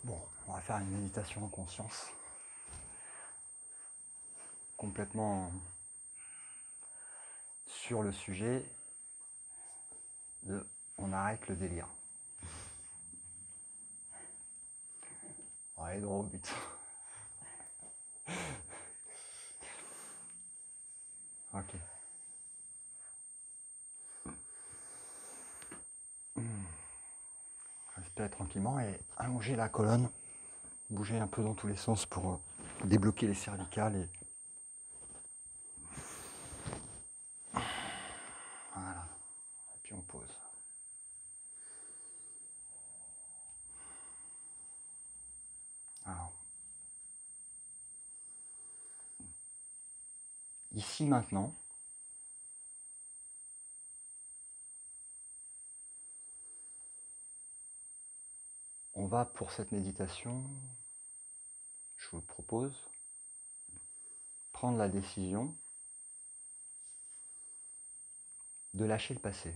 Bon, on va faire une méditation en conscience, complètement sur le sujet de on arrête le délire. On va aller droit au but. Ok. Respirez tranquillement et allongez la colonne. Bougez un peu dans tous les sens pour débloquer les cervicales et voilà. Et puis on pose. Alors, ici maintenant, on va pour cette méditation, je vous le propose, prendre la décision de lâcher le passé.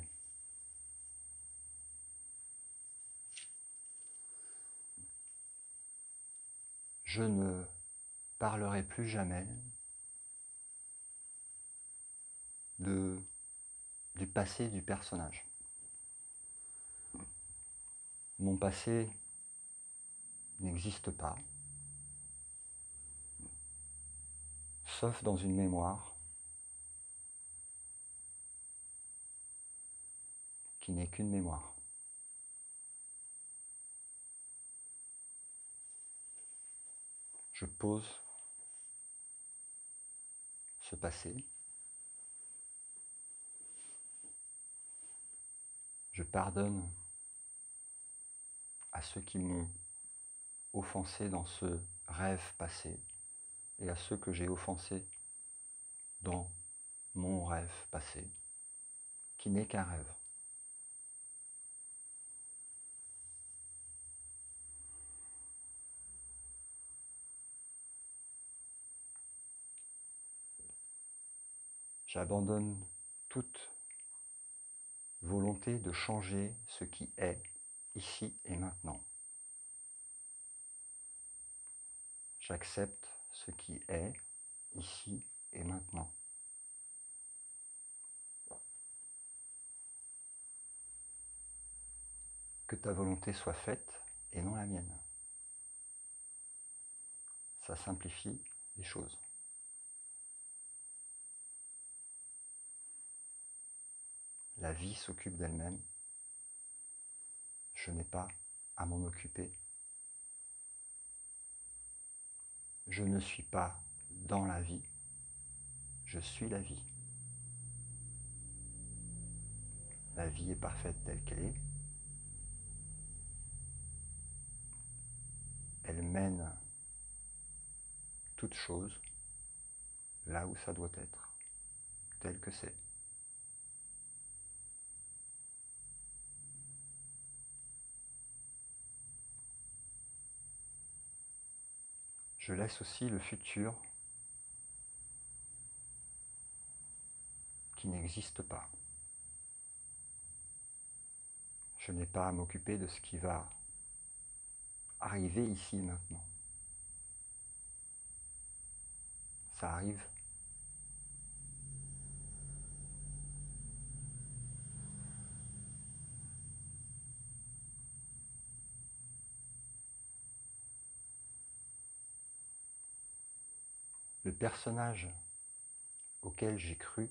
Je ne parlerai plus jamais du passé du personnage. Mon passé n'existe pas, sauf dans une mémoire qui n'est qu'une mémoire. Je pose ce passé, je pardonne à ceux qui m'ont offensé dans ce rêve passé et à ceux que j'ai offensés dans mon rêve passé, qui n'est qu'un rêve. J'abandonne toute volonté de changer ce qui est ici et maintenant. J'accepte ce qui est ici et maintenant. Que ta volonté soit faite et non la mienne. Ça simplifie les choses. La vie s'occupe d'elle-même. Je n'ai pas à m'en occuper. Je ne suis pas dans la vie. Je suis la vie. La vie est parfaite telle qu'elle est. Elle mène toute chose là où ça doit être, tel que c'est. Je laisse aussi le futur qui n'existe pas. Je n'ai pas à m'occuper de ce qui va arriver ici et maintenant. Ça arrive. Le personnage auquel j'ai cru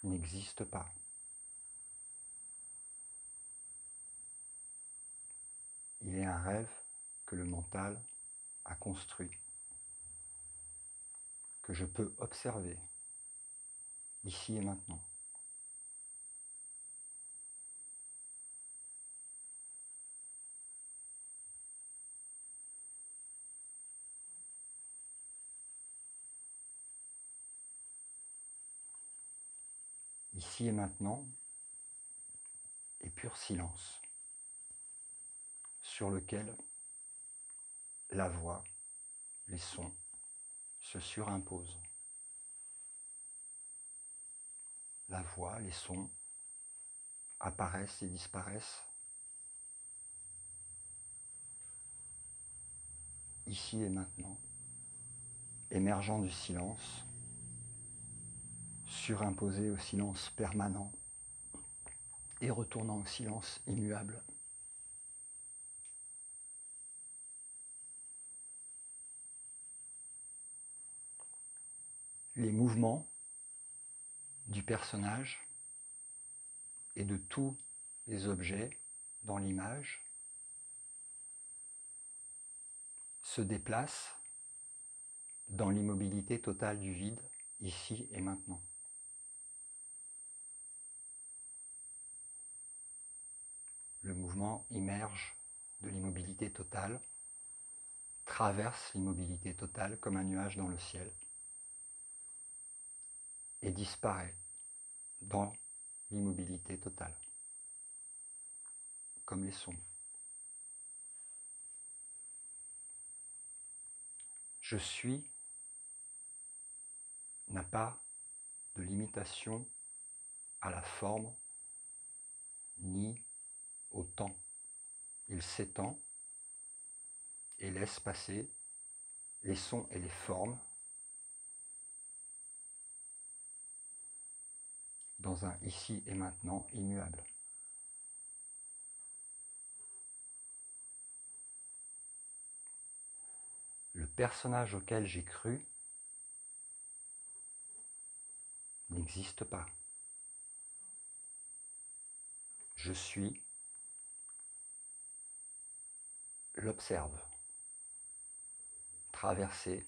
n'existe pas. Il est un rêve que le mental a construit, que je peux observer ici et maintenant. Ici et maintenant est pur silence, sur lequel la voix, les sons se surimposent. La voix, les sons apparaissent et disparaissent ici et maintenant, émergeant du silence, surimposé au silence permanent et retournant au silence immuable. Les mouvements du personnage et de tous les objets dans l'image se déplacent dans l'immobilité totale du vide, ici et maintenant. Le mouvement immerge de l'immobilité totale, traverse l'immobilité totale comme un nuage dans le ciel et disparaît dans l'immobilité totale, comme les sons. Je suis n'a pas de limitation à la forme ni au temps. Il s'étend et laisse passer les sons et les formes dans un ici et maintenant immuable. Le personnage auquel j'ai cru n'existe pas. Je suis l'observe, traverser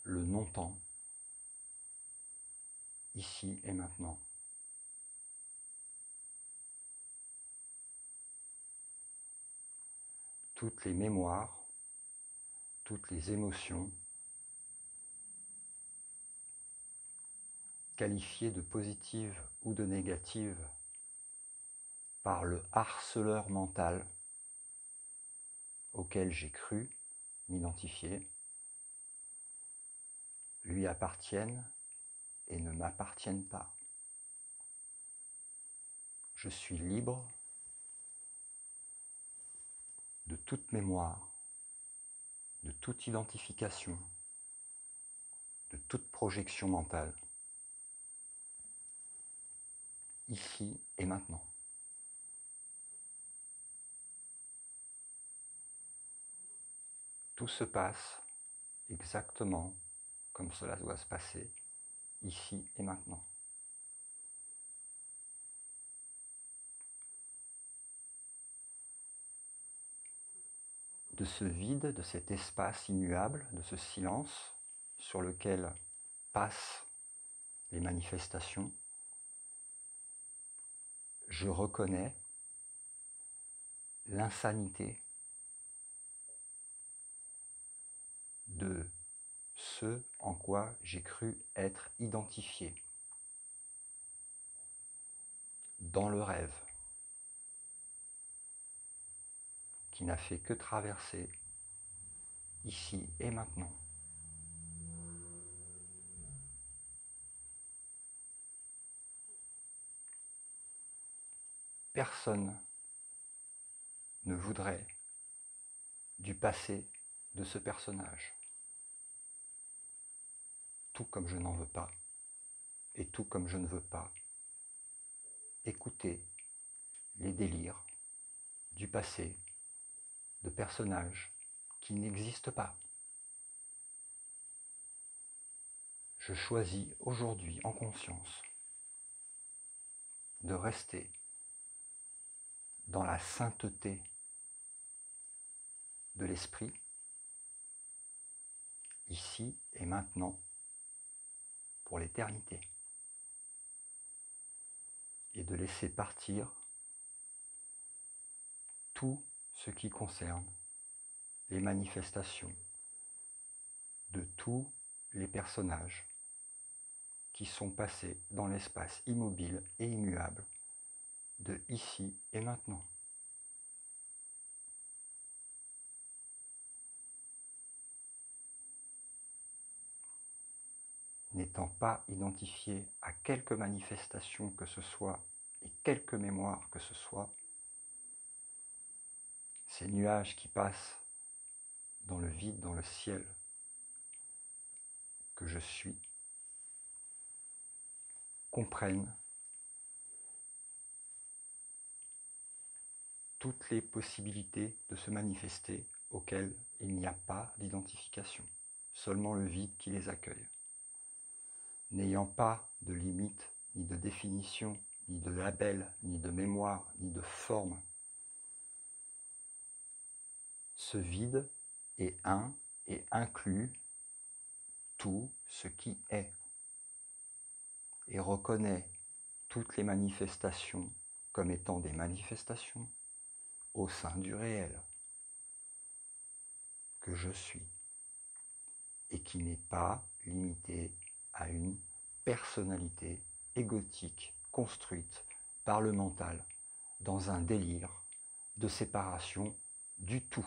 le non-temps, ici et maintenant. Toutes les mémoires, toutes les émotions, qualifiées de positives ou de négatives par le harceleur mental auquel j'ai cru m'identifier, lui appartiennent et ne m'appartiennent pas. Je suis libre de toute mémoire, de toute identification, de toute projection mentale, ici et maintenant. Tout se passe exactement comme cela doit se passer, ici et maintenant. De ce vide, de cet espace immuable, de ce silence sur lequel passent les manifestations, je reconnais l'insanité de ce en quoi j'ai cru être identifié dans le rêve, qui n'a fait que traverser ici et maintenant. Personne ne voudrait du passé de ce personnage, tout comme je n'en veux pas, et tout comme je ne veux pas écouter les délires du passé de personnages qui n'existent pas. Je choisis aujourd'hui en conscience de rester dans la sainteté de l'esprit, ici et maintenant, pour l'éternité, et de laisser partir tout ce qui concerne les manifestations de tous les personnages qui sont passés dans l'espace immobile et immuable de ici et maintenant. N'étant pas identifié à quelque manifestation que ce soit et quelque mémoire que ce soit, ces nuages qui passent dans le vide, dans le ciel que je suis, comprennent toutes les possibilités de se manifester auxquelles il n'y a pas d'identification, seulement le vide qui les accueille. N'ayant pas de limite, ni de définition, ni de label, ni de mémoire, ni de forme, ce vide est un et inclut tout ce qui est et reconnaît toutes les manifestations comme étant des manifestations au sein du réel que je suis et qui n'est pas limité à une personnalité égotique construite par le mental dans un délire de séparation du tout.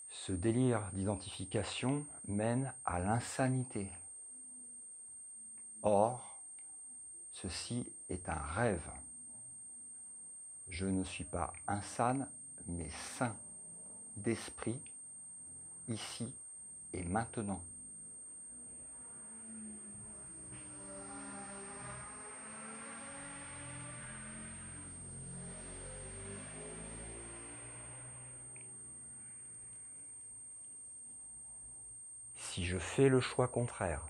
Ce délire d'identification mène à l'insanité. Or, ceci est un rêve. Je ne suis pas insane, mais sain d'esprit, ici et maintenant. Si je fais le choix contraire,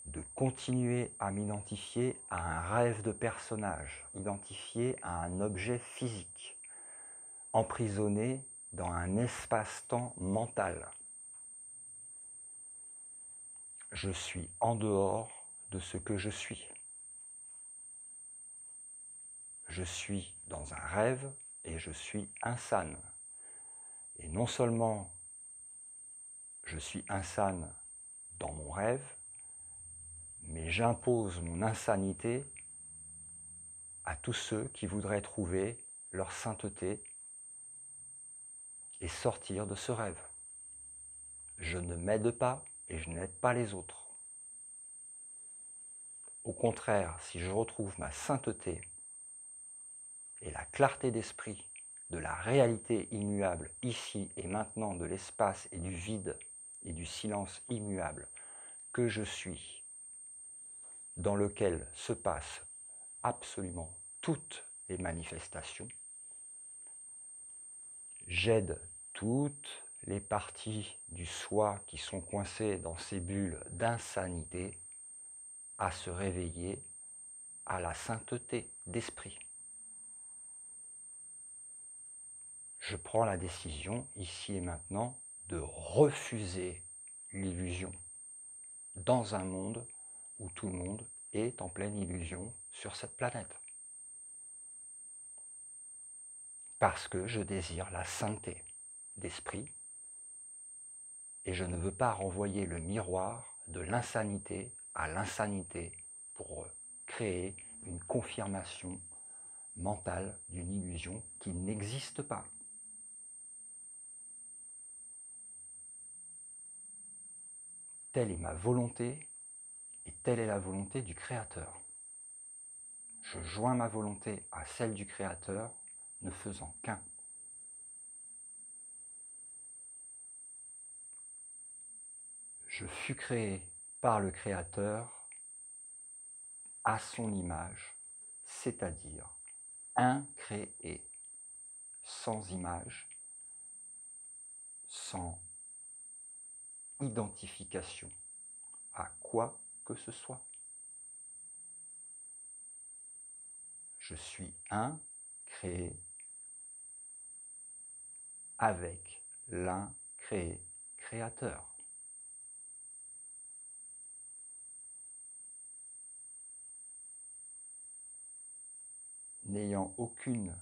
de continuer à m'identifier à un rêve de personnage, identifié à un objet physique, emprisonné dans un espace-temps mental, je suis en dehors de ce que je suis. Je suis dans un rêve et je suis insane. Et non seulement je suis insane dans mon rêve, mais j'impose mon insanité à tous ceux qui voudraient trouver leur sainteté et sortir de ce rêve. Je ne m'aide pas et je n'aide pas les autres. Au contraire, si je retrouve ma sainteté et la clarté d'esprit de la réalité immuable ici et maintenant de l'espace et du vide et du silence immuable que je suis, dans lequel se passent absolument toutes les manifestations, j'aide toutes les parties du soi qui sont coincées dans ces bulles d'insanité à se réveiller à la sainteté d'esprit. Je prends la décision, ici et maintenant, de refuser l'illusion dans un monde où tout le monde est en pleine illusion sur cette planète. Parce que je désire la sainteté d'esprit et je ne veux pas renvoyer le miroir de l'insanité à l'insanité pour créer une confirmation mentale d'une illusion qui n'existe pas. Telle est ma volonté et telle est la volonté du Créateur. Je joins ma volonté à celle du Créateur, ne faisant qu'un. Je fus créé par le Créateur à son image, c'est-à-dire incréé, sans image, sans identification à quoi que ce soit. Je suis un créé avec l'un créé créateur. N'ayant aucune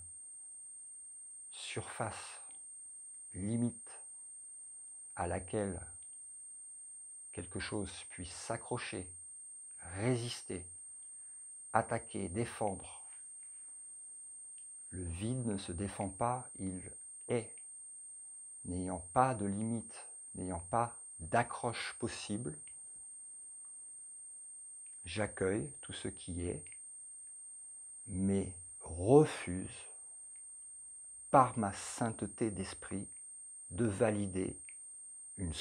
surface, limite à laquelle quelque chose puisse s'accrocher, résister, attaquer, défendre. Le vide ne se défend pas, il est. N'ayant pas de limite, n'ayant pas d'accroche possible, j'accueille tout ce qui est, mais refuse, par ma sainteté d'esprit, de valider une